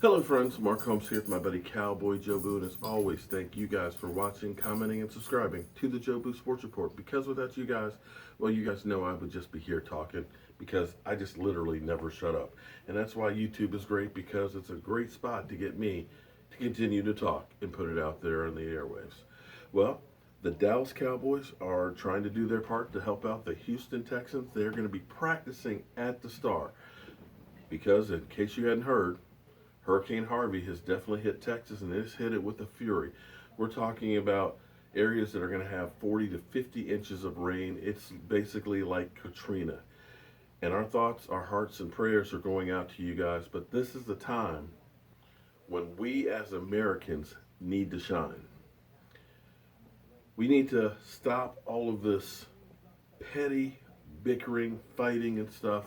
Hello friends, Mark Holmes here with my buddy Cowboy Joe Boo, and as always, thank you guys for watching, commenting, and subscribing to the Joe Boo Sports Report. Because without you guys, well, you guys know I would just be here talking because I just literally never shut up. And that's why YouTube is great, because it's a great spot to get me to continue to talk and put it out there on the airwaves. Well, the Dallas Cowboys are trying to do their part to help out the Houston Texans. They're going to be practicing at the Star because, in case you hadn't heard, Hurricane Harvey has definitely hit Texas, and it's hit it with a fury. We're talking about areas that are going to have 40 to 50 inches of rain. It's basically like Katrina. And our thoughts, our hearts, and prayers are going out to you guys. But this is the time when we as Americans need to shine. We need to stop all of this petty bickering, fighting, and stuff,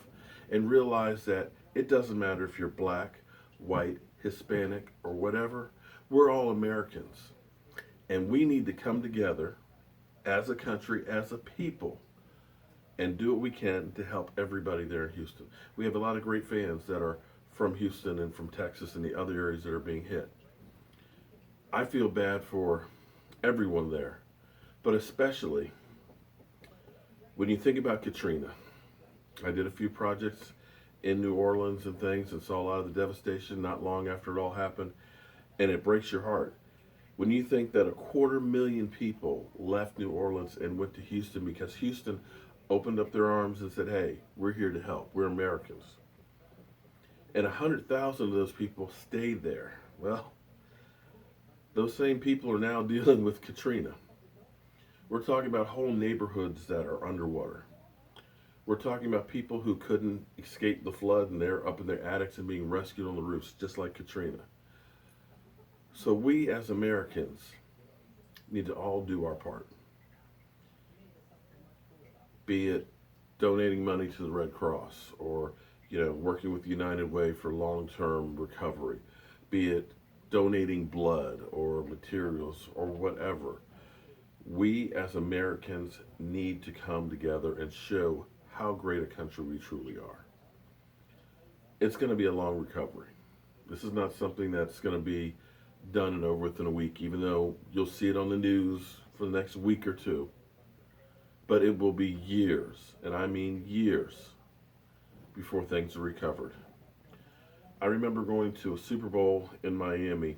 and realize that it doesn't matter if you're black, white, Hispanic, or whatever. We're all Americans. And we need to come together as a country, as a people, and do what we can to help everybody there in Houston. We have a lot of great fans that are from Houston and from Texas and the other areas that are being hit. I feel bad for everyone there, but especially when you think about Katrina. I did a few projects in New Orleans and things, and saw a lot of the devastation not long after it all happened, and it breaks your heart when you think that 250,000 people left New Orleans and went to Houston because Houston opened up their arms and said, hey, we're here to help, we're Americans. And 100,000 of those people stayed there. Well, those same people are now dealing with Katrina. We're talking about whole neighborhoods that are underwater. We're talking about people who couldn't escape the flood, and they're up in their attics and being rescued on the roofs, just like Katrina. So we as Americans need to all do our part. Be it donating money to the Red Cross, or working with United Way for long-term recovery. Be it donating blood or materials or whatever. We as Americans need to come together and show how great a country we truly are. It's going to be a long recovery. This is not something that's going to be done and over within a week, even though you'll see it on the news for the next week or two. But it will be years, and I mean years, before things are recovered. I remember going to a Super Bowl in Miami,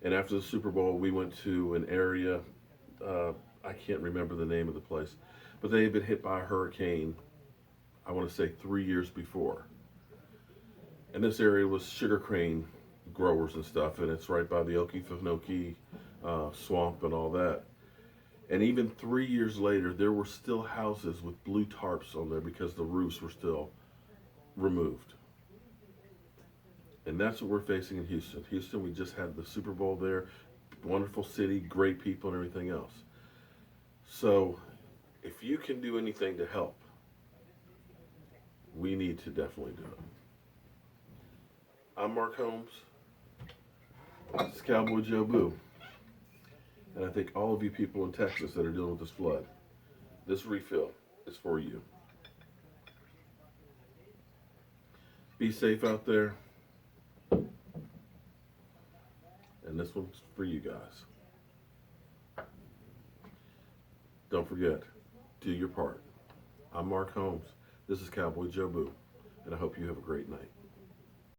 and after the Super Bowl, we went to an area, I can't remember the name of the place, but they had been hit by a hurricane, I want to say 3 years before. And this area was sugarcane growers and stuff, and it's right by the Okefenokee swamp and all that. And even 3 years later, there were still houses with blue tarps on there because the roofs were still removed. And that's what we're facing in Houston. Houston, we just had the Super Bowl there. Wonderful city, great people, and everything else. So, if you can do anything to help, we need to definitely do it. I'm Mark Holmes. This is Cowboy Joe Boo. And I thank all of you people in Texas that are dealing with this flood. This refill is for you. Be safe out there. And this one's for you guys. Don't forget, do your part. I'm Mark Holmes. This is Cowboy Joe Boo. And I hope you have a great night.